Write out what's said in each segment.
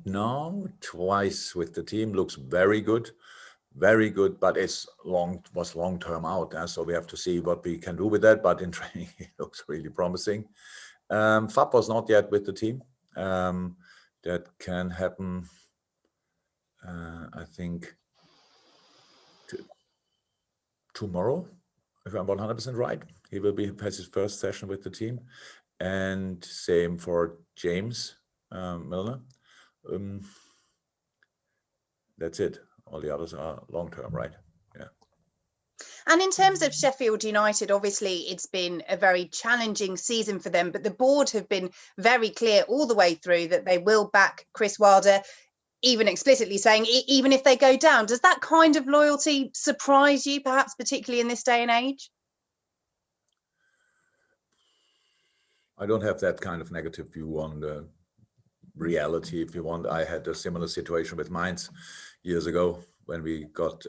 No, twice with the team. Looks very good, but was long term out. So we have to see what we can do with that. But in training, it looks really promising. Fab was not yet with the team. That can happen, I think, tomorrow, if I'm 100% right. He will has his first session with the team. And same for James Milner. That's it. All the others are long-term, right? Yeah. And in terms of Sheffield United, obviously it's been a very challenging season for them, but the board have been very clear all the way through that they will back Chris Wilder, even explicitly saying, even if they go down. Does that kind of loyalty surprise you, perhaps particularly in this day and age? I don't have that kind of negative view on the reality, if you want. I had a similar situation with Mainz years ago when we got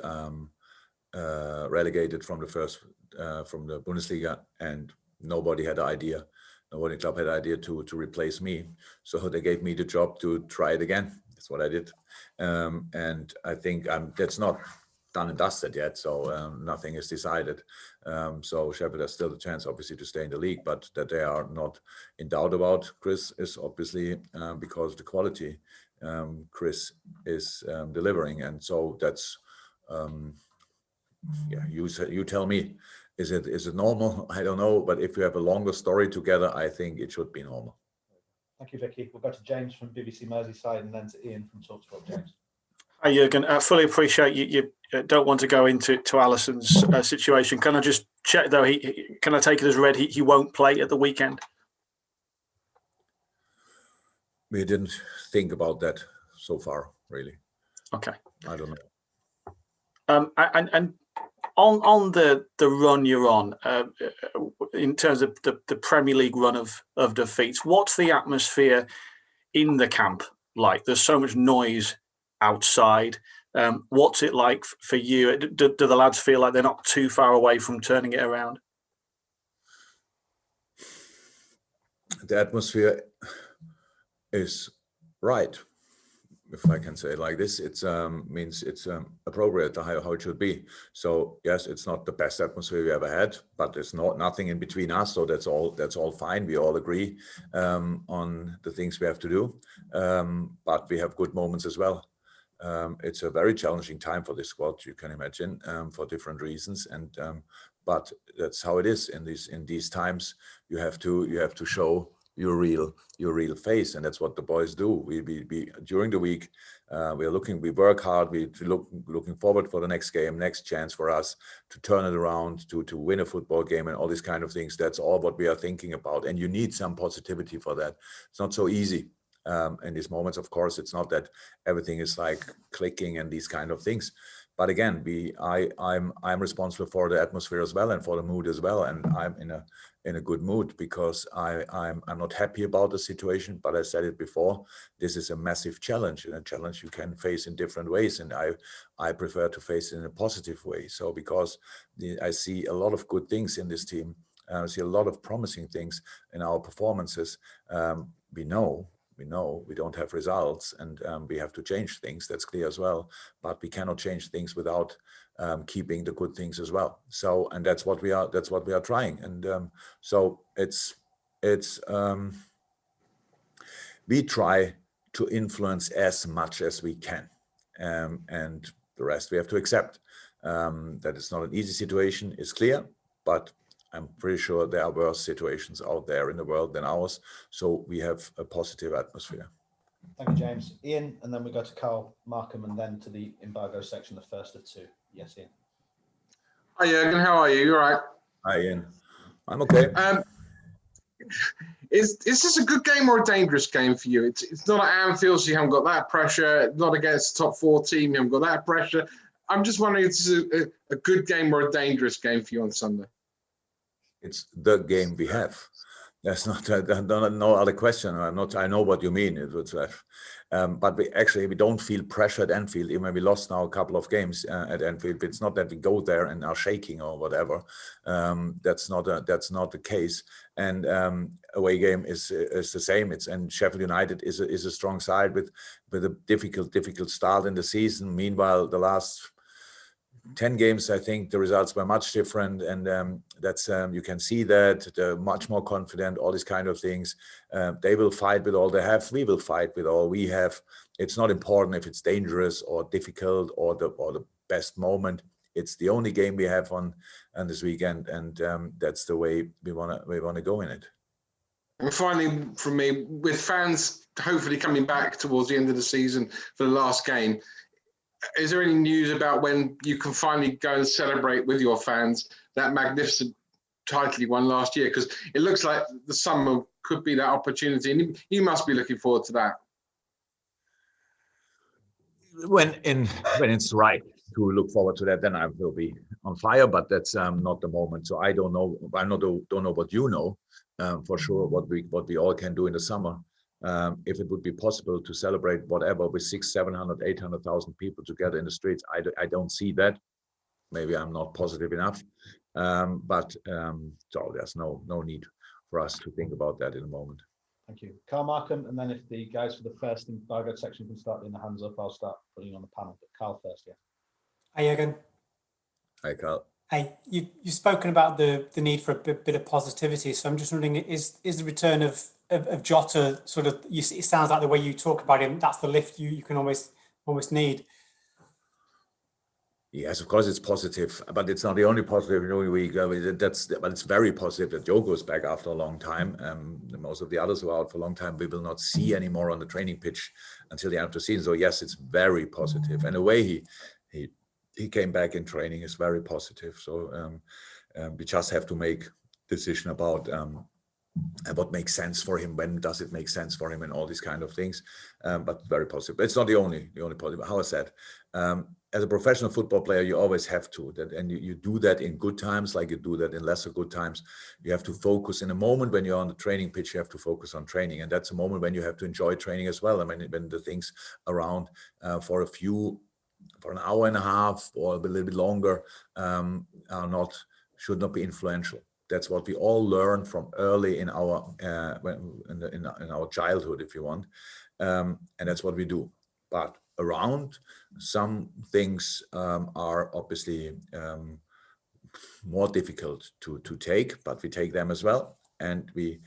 relegated from the Bundesliga, and nobody had an idea. Nobody in club had an idea to replace me. So they gave me the job to try it again. That's what I did. And I think that's not done and dusted yet. So nothing is decided. So Sheffield has still the chance, obviously, to stay in the league, but that they are not in doubt about Chris is obviously because the quality Chris is delivering. And so that's, you tell me, is it normal? I don't know. But if you have a longer story together, I think it should be normal. Thank you, Vicky. We'll go to James from BBC Merseyside and then to Ian from TalkSport. James. Hi, Jürgen. I fully appreciate you don't want to go into Alisson's situation. Can I just check, though, can I take it as read he won't play at the weekend? We didn't think about that so far, really. Okay. I don't know. And on the run you're on, in terms of the Premier League run of defeats, what's the atmosphere in the camp like? There's so much noise outside. What's it like for you? Do the lads feel like they're not too far away from turning it around? The atmosphere is right, if I can say it like this. It's means it's appropriate to how it should be. So yes, it's not the best atmosphere we ever had, but there's nothing in between us. So that's all fine. We all agree on the things we have to do, but we have good moments as well. It's a very challenging time for this squad, you can imagine, for different reasons, and but that's how it is in these times. You have to show your real face, and that's what the boys do. We during the week we work hard. We looking forward for the next game, next chance for us to turn it around, to win a football game, and all these kind of things. That's all what we are thinking about, and you need some positivity for that. It's not so easy. In these moments, of course, it's not that everything is like clicking and these kind of things. But again, I'm responsible for the atmosphere as well and for the mood as well. And I'm in a good mood because I'm not happy about the situation. But I said it before, this is a massive challenge, and a challenge you can face in different ways. And I prefer to face it in a positive way. So because I see a lot of good things in this team, I see a lot of promising things in our performances. We know we don't have results, and we have to change things. That's clear as well. But we cannot change things without keeping the good things as well. So, and that's what we are trying. And so we try to influence as much as we can, and the rest we have to accept. That it's not an easy situation is clear, but I'm pretty sure there are worse situations out there in the world than ours. So we have a positive atmosphere. Thank you, James. Ian, and then we go to Carl Markham and then to the embargo section, the first of two. Yes, Ian. Hi, Jürgen. How are you? You all right? Hi, Ian. I'm okay. Is this a good game or a dangerous game for you? It's not at Anfield, so you haven't got that pressure. Not against the top 4 team, you haven't got that pressure. I'm just wondering if this is a good game or a dangerous game for you on Sunday. It's the game we have. There's no other question. I know what you mean. It was, but we don't feel pressure at Anfield. Even when we lost now a couple of games at Anfield, it's not that we go there and are shaking or whatever. That's not the case. And away game is the same. And Sheffield United is a strong side with a difficult start in the season. Meanwhile, the last 10 games, I think the results were much different, and that's you can see that they're much more confident, all these kind of things. They will fight with all they have. We will fight with all we have. It's not important if it's dangerous or difficult or the best moment. It's the only game we have on this weekend, and that's the way we wanna go in it. And finally, from me, with fans hopefully coming back towards the end of the season for the last game, is there any news about when you can finally go and celebrate with your fans that magnificent title you won last year? Because it looks like the summer could be that opportunity, and you must be looking forward to that. When it's right to look forward to that, then I will be on fire. But that's not the moment. So I don't know. Don't know what you know for sure. What we all can do in the summer. If it would be possible to celebrate whatever with 600, 700, 800,000 people together in the streets, I don't see that. Maybe I'm not positive enough, so there's no need for us to think about that in a moment. Thank you. Carl, Markham, and then if the guys for the first embargo section can start getting the hands up, I'll start putting on the panel. But Carl first, yeah. Hi, Jürgen. Hi, Carl. Hey, you've spoken about the need for a bit of positivity. So I'm just wondering, is the return of Jota sort of? It sounds like the way you talk about him, that's the lift you can almost need. Yes, of course it's positive, but it's not the only positive. You know, but it's very positive that Joe goes back after a long time. Most of the others who are out for a long time, we will not see anymore on the training pitch until the end of the season. So yes, it's very positive, and the way he came back in training is very positive. So we just have to make decision about what makes sense for him, when does it make sense for him, and all these kind of things. But very positive. It's not the only positive. How I said, as a professional football player, you always have to and you do that in good times, like you do that in lesser good times. You have to focus in a moment when you're on the training pitch. You have to focus on training, and that's a moment when you have to enjoy training as well. I mean, when the things around for an hour and a half or a little bit longer should not be influential. That's what we all learn from early in our in our childhood, if you want, and that's what we do. But around some things are obviously more difficult to take, but we take them as well, and we